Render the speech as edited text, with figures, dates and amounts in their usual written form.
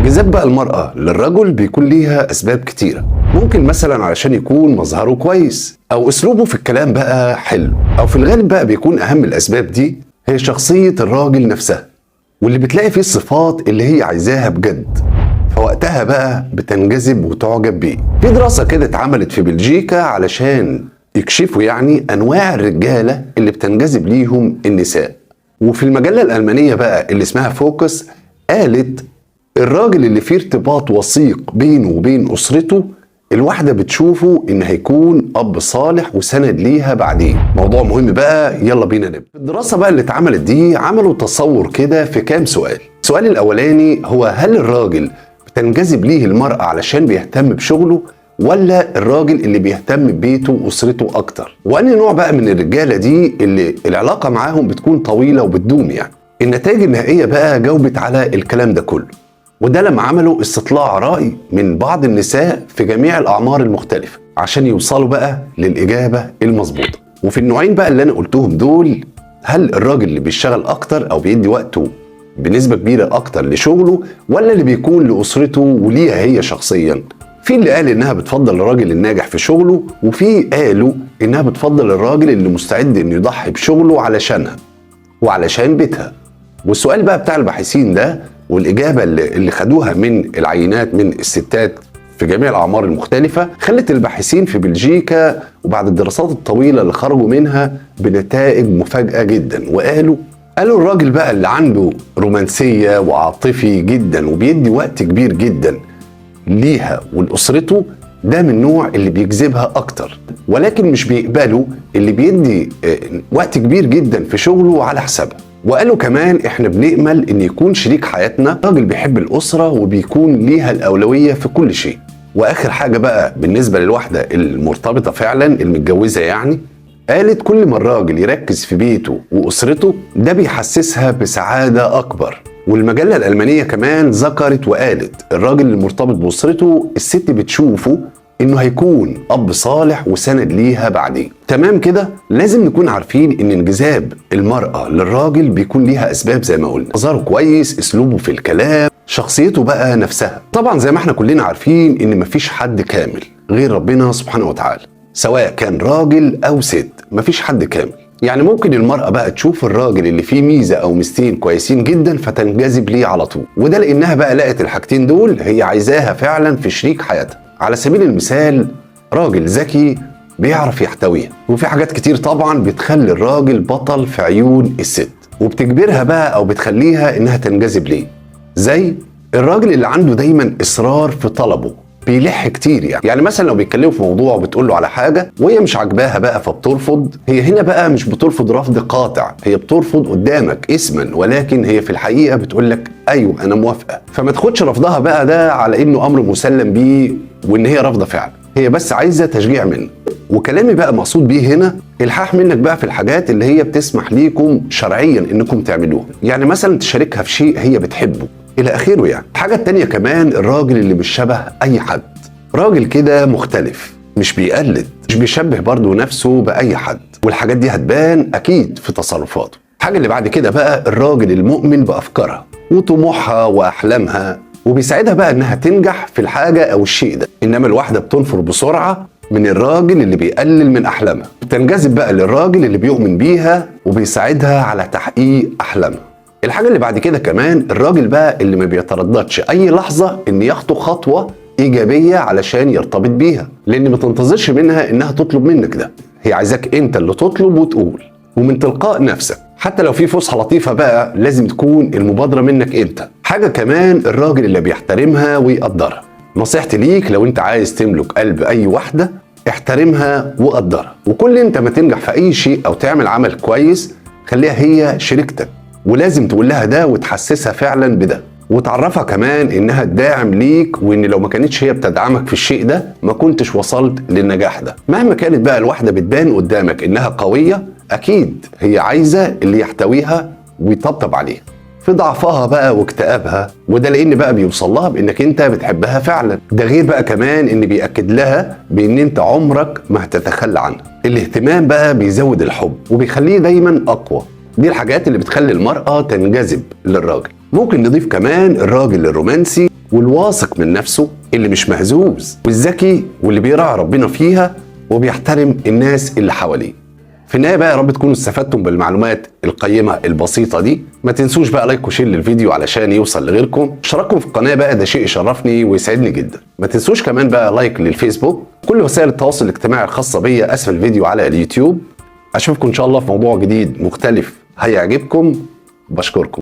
انجذاب بقى المرأة للرجل بيكون ليها أسباب كتيرة. ممكن مثلا علشان يكون مظهره كويس، أو أسلوبه في الكلام بقى حلو، أو في الغالب بقى بيكون أهم الأسباب دي هي شخصية الراجل نفسها، واللي بتلاقي فيه الصفات اللي هي عايزاها بجد، فوقتها بقى بتنجذب وتعجب بيه. في دراسة كده اتعملت في بلجيكا علشان يكشفوا يعني أنواع الرجالة اللي بتنجذب ليهم النساء، وفي المجلة الألمانية بقى اللي اسمها فوكس قالت الراجل اللي فيه ارتباط وثيق بينه وبين أسرته الواحدة بتشوفه إن هيكون أب صالح وسند ليها بعدين. موضوع مهم بقى، يلا بينا نبدأ. الدراسة بقى اللي اتعملت دي عملوا تصور كده في كام سؤال. السؤال الأولاني هو هل الراجل بتنجذب ليه المرأة علشان بيهتم بشغله، ولا الراجل اللي بيهتم ببيته وأسرته أكتر؟ وأنهي نوع بقى من الرجالة دي اللي العلاقة معاهم بتكون طويلة وبتدوم يعني؟ النتائج النهائية بقى جاوبت على الكلام ده كله، وده لما عملوا استطلاع رأي من بعض النساء في جميع الأعمار المختلفة عشان يوصلوا بقى للإجابة المظبوطة. وفي النوعين بقى اللي أنا قلتهم دول، هل الراجل اللي بيشتغل أكتر أو بيدي وقته بنسبة كبيرة أكتر لشغله، ولا اللي بيكون لأسرته وليها هي شخصيا؟ في اللي قال إنها بتفضل الراجل الناجح في شغله، وفي قالوا إنها بتفضل الراجل اللي مستعد إنه يضحي بشغله علشانها وعلشان بيتها. والسؤال بقى بتاع الباحثين ده والإجابة اللي خدوها من العينات من الستات في جميع الأعمار المختلفة خلت الباحثين في بلجيكا وبعد الدراسات الطويلة اللي خرجوا منها بنتائج مفاجئة جدا. وقالوا الراجل بقى اللي عنده رومانسية وعاطفي جدا وبيدي وقت كبير جدا ليها ولأسرته ده من النوع اللي بيجذبها أكتر، ولكن مش بيقبلوا اللي بيدي وقت كبير جدا في شغله على حسابها. وقالوا كمان احنا بنأمل ان يكون شريك حياتنا راجل بيحب الأسرة وبيكون ليها الأولوية في كل شيء. واخر حاجة بقى بالنسبة للواحدة المرتبطة فعلا المتجوزة يعني، قالت كل ما الراجل يركز في بيته وأسرته ده بيحسسها بسعادة أكبر. والمجلة الألمانية كمان ذكرت وقالت الراجل المرتبط بأسرته الست بتشوفه انه هيكون اب صالح وسند ليها بعدين. تمام كده؟ لازم نكون عارفين ان انجذاب المرأة للراجل بيكون ليها اسباب زي ما قلنا، نظره كويس، اسلوبه في الكلام، شخصيته بقى نفسها. طبعا زي ما احنا كلنا عارفين ان مفيش حد كامل غير ربنا سبحانه وتعالى، سواء كان راجل او ست مفيش حد كامل. يعني ممكن المرأة بقى تشوف الراجل اللي فيه ميزة أو ميزتين كويسين جدا فتنجذب ليه على طول، وده لأنها بقى لقت الحاجتين دول هي عايزاها فعلا في شريك حياتها. على سبيل المثال راجل ذكي بيعرف يحتويها، وفي حاجات كتير طبعا بتخلي الراجل بطل في عيون الست وبتجبرها بقى أو بتخليها إنها تنجذب ليه، زي الراجل اللي عنده دايما إصرار في طلبه، بيلح كتير يعني مثلا لو بيتكلموا في موضوع وبتقول له على حاجه وهي مش عاجباها بقى فبترفض، هي هنا بقى مش بترفض رفض قاطع، هي بترفض قدامك اسما، ولكن هي في الحقيقه بتقول لك ايوه انا موافقه. فما تاخدش رفضها بقى ده على انه امر مسلم بيه وان هي رافضه فعلا، هي بس عايزه تشجيع منك. وكلامي بقى مقصود بيه هنا الحاح منك بقى في الحاجات اللي هي بتسمح ليكم شرعيا انكم تعملوها، يعني مثلا تشاركها في شيء هي بتحبه الى اخره. يعني الحاجه التانيه كمان الراجل اللي مش شبه اي حد، راجل كده مختلف، مش بيقلد، مش بيشبه برضه نفسه باي حد، والحاجات دي هتبان اكيد في تصرفاته. الحاجه اللي بعد كده بقى الراجل المؤمن بافكارها وطموحها واحلامها وبيساعدها بقى انها تنجح في الحاجه او الشيء ده. انما الواحده بتنفر بسرعه من الراجل اللي بيقلل من احلامها، بتنجذب بقى للراجل اللي بيؤمن بيها وبيساعدها على تحقيق احلامها. الحاجه اللي بعد كده كمان الراجل بقى اللي ما بيترددش اي لحظه ان يخطو خطوه ايجابيه علشان يرتبط بيها، لان ما تنتظرش منها انها تطلب منك ده، هي عايزاك انت اللي تطلب وتقول ومن تلقاء نفسك. حتى لو في فسحه لطيفه بقى لازم تكون المبادره منك انت. حاجه كمان الراجل اللي بيحترمها ويقدرها. نصيحتي ليك لو انت عايز تملك قلب اي واحده احترمها وقدرها، وكل انت ما تنجح في اي شيء او تعمل عمل كويس خليها هي شريكتك، ولازم تقول لها ده وتحسسها فعلا بده، وتعرفها كمان انها تداعم ليك، وان لو ما كانتش هي بتدعمك في الشيء ده ما كنتش وصلت للنجاح ده. مهما كانت بقى الواحدة بتبان قدامك انها قوية، اكيد هي عايزة اللي يحتويها ويطبطب عليها في ضعفها بقى واكتئابها، وده لان بقى بيوصل لها بانك انت بتحبها فعلا. ده غير بقى كمان ان بيأكد لها بان انت عمرك ما هتتخلى عنها. الاهتمام بقى بيزود الحب وبيخليه دايما اقوى. دي الحاجات اللي بتخلي المرأة تنجذب للراجل. ممكن نضيف كمان الراجل الرومانسي والواثق من نفسه اللي مش مهزوز، والذكي واللي بيراعي ربنا فيها وبيحترم الناس اللي حواليه. في النهايه بقى يا رب تكونوا استفدتم بالمعلومات القيمه البسيطه دي. ما تنسوش بقى لايك وشير للفيديو علشان يوصل لغيركم. اشتراككم في القناه بقى ده شيء يشرفني ويسعدني جدا. ما تنسوش كمان بقى لايك للفيسبوك، كل وسائل التواصل الاجتماعي الخاصه بيا اسفل الفيديو على اليوتيوب. اشوفكم ان شاء الله في موضوع جديد مختلف هيعجبكم. بشكركم.